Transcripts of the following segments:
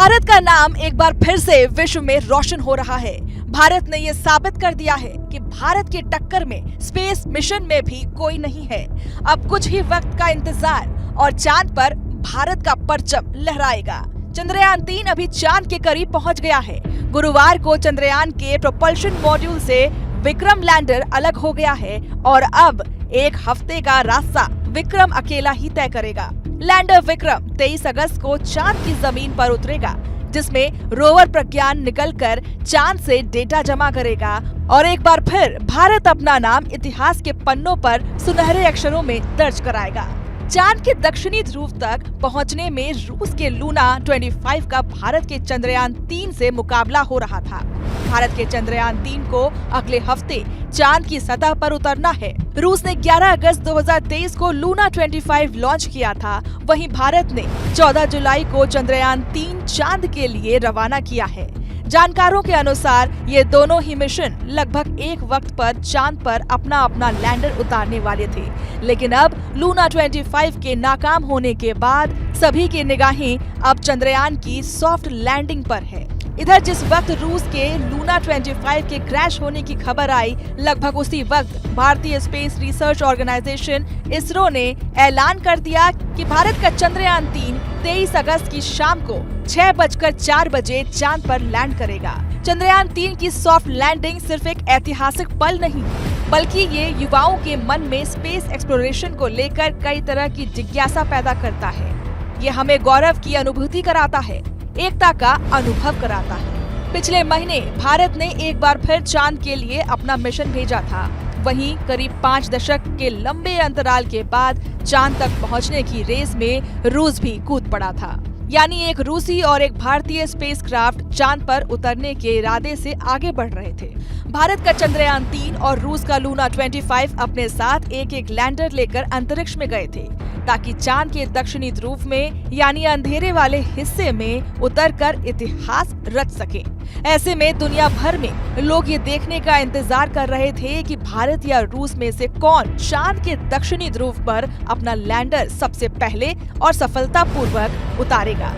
भारत का नाम एक बार फिर से विश्व में रोशन हो रहा है। भारत ने ये साबित कर दिया है कि भारत की टक्कर में स्पेस मिशन में भी कोई नहीं है। अब कुछ ही वक्त का इंतजार और चांद पर भारत का परचम लहराएगा। चंद्रयान-3 अभी चांद के करीब पहुंच गया है। गुरुवार को चंद्रयान के प्रोपल्शन मॉड्यूल से विक्रम लैंडर अलग हो गया है और अब एक हफ्ते का रास्ता विक्रम अकेला ही तय करेगा। लैंडर विक्रम 23 अगस्त को चांद की जमीन पर उतरेगा, जिसमें रोवर प्रज्ञान निकलकर चांद से डेटा जमा करेगा और एक बार फिर भारत अपना नाम इतिहास के पन्नों पर सुनहरे अक्षरों में दर्ज कराएगा। चांद के दक्षिणी ध्रुव तक पहुंचने में रूस के लूना 25 का भारत के चंद्रयान-3 से मुकाबला हो रहा था। भारत के चंद्रयान-3 को अगले हफ्ते चांद की सतह पर उतरना है। रूस ने 11 अगस्त 2023 को लूना 25 लॉन्च किया था, वहीं भारत ने 14 जुलाई को चंद्रयान-3 चांद के लिए रवाना किया है। जानकारों के अनुसार ये दोनों ही मिशन लगभग एक वक्त पर चांद पर अपना अपना लैंडर उतारने वाले थे, लेकिन अब लूना 25 के नाकाम होने के बाद सभी की निगाहें अब चंद्रयान की सॉफ्ट लैंडिंग पर है। इधर जिस वक्त रूस के लूना 25 के क्रैश होने की खबर आई, लगभग उसी वक्त भारतीय स्पेस रिसर्च ऑर्गेनाइजेशन इसरो ने ऐलान कर दिया कि भारत का चंद्रयान-3 23 अगस्त की शाम को 6:04 बजे चांद पर लैंड करेगा। चंद्रयान-3 की सॉफ्ट लैंडिंग सिर्फ एक ऐतिहासिक पल नहीं, बल्कि ये युवाओं के मन में स्पेस एक्सप्लोरेशन को लेकर कई तरह की जिज्ञासा पैदा करता है। ये हमें गौरव की अनुभूति कराता है, एकता का अनुभव कराता है। पिछले महीने भारत ने एक बार फिर चांद के लिए अपना मिशन भेजा था। वहीं करीब 5 दशक के लंबे अंतराल के बाद चांद तक पहुंचने की रेस में रूस भी कूद पड़ा था। यानी एक रूसी और एक भारतीय स्पेसक्राफ्ट चांद पर उतरने के इरादे से आगे बढ़ रहे थे। भारत का चंद्रयान-3 और रूस का लूना 25 अपने साथ एक एक लैंडर लेकर अंतरिक्ष में गए थे, ताकि चांद के दक्षिणी ध्रुव में यानी अंधेरे वाले हिस्से में उतरकर इतिहास रच सके। ऐसे में दुनिया भर में लोग ये देखने का इंतजार कर रहे थे कि भारत या रूस में से कौन चांद के दक्षिणी ध्रुव पर अपना लैंडर सबसे पहले और सफलतापूर्वक उतारेगा।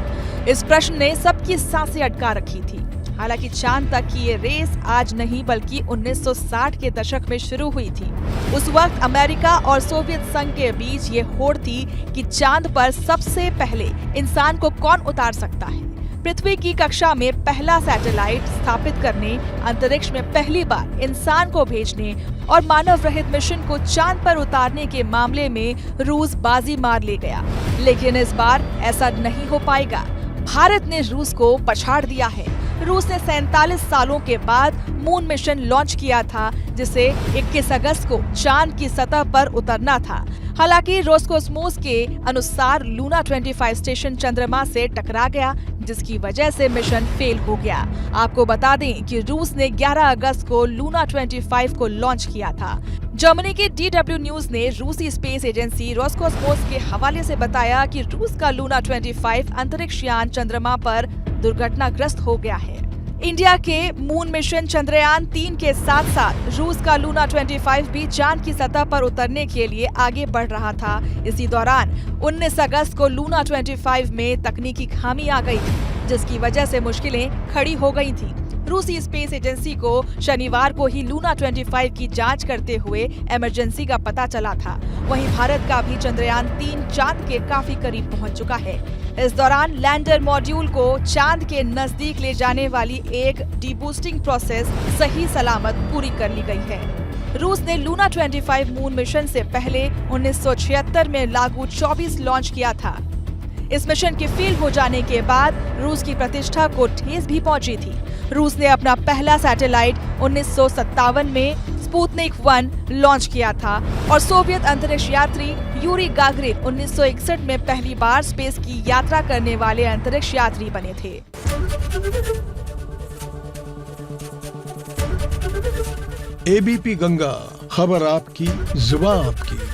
इस प्रश्न ने सबकी सांसें अटका रखी थी। हालांकि चांद तक की ये रेस आज नहीं बल्कि 1960 के दशक में शुरू हुई थी। उस वक्त अमेरिका और सोवियत संघ के बीच ये होड़ थी कि चांद पर सबसे पहले इंसान को कौन उतार सकता है। पृथ्वी की कक्षा में पहला सैटेलाइट स्थापित करने, अंतरिक्ष में पहली बार इंसान को भेजने और मानव रहित मिशन को चांद पर उतारने के मामले में रूस बाजी मार ले गया। लेकिन इस बार ऐसा नहीं हो पाएगा। भारत ने रूस को पछाड़ दिया है। रूस ने 47 सालों के बाद मून मिशन लॉन्च किया था, जिसे 21 अगस्त को चांद की सतह पर उतरना था। हालांकि रोसकोसमोस के अनुसार लूना 25 स्टेशन चंद्रमा से टकरा गया, जिसकी वजह से मिशन फेल हो गया। आपको बता दें कि रूस ने 11 अगस्त को लूना 25 को लॉन्च किया था। जर्मनी के DW न्यूज ने रूसी स्पेस एजेंसी रोसकोसमोस के हवाले से बताया कि रूस का लूना 25 अंतरिक्ष यान चंद्रमा पर दुर्घटनाग्रस्त हो गया है। इंडिया के मून मिशन चंद्रयान-3 के साथ साथ रूस का लूना 25 भी चांद की सतह पर उतरने के लिए आगे बढ़ रहा था। इसी दौरान 19 अगस्त को लूना 25 में तकनीकी खामी आ गई थी, जिसकी वजह से मुश्किलें खड़ी हो गई थी। रूसी स्पेस एजेंसी को शनिवार को ही लूना 25 की जांच करते हुए इमरजेंसी का पता चला था। वहीं भारत का भी चंद्रयान-3 चांद के काफी करीब पहुंच चुका है। इस दौरान लैंडर मॉड्यूल को चांद के नजदीक ले जाने वाली एक डीबूस्टिंग प्रोसेस सही सलामत पूरी कर ली गई है। रूस ने लूना 25 मून मिशन से पहले 1976 में लागू 24 लॉन्च किया था। इस मिशन के फेल हो जाने के बाद रूस की प्रतिष्ठा को ठेस भी पहुंची थी। रूस ने अपना पहला सैटेलाइट 1957 में स्पुतनिक 1 लॉन्च किया था और सोवियत अंतरिक्ष यात्री यूरी गागरिन 1961 में पहली बार स्पेस की यात्रा करने वाले अंतरिक्ष यात्री बने थे। ABP गंगा, खबर आपकी, जुबान आपकी।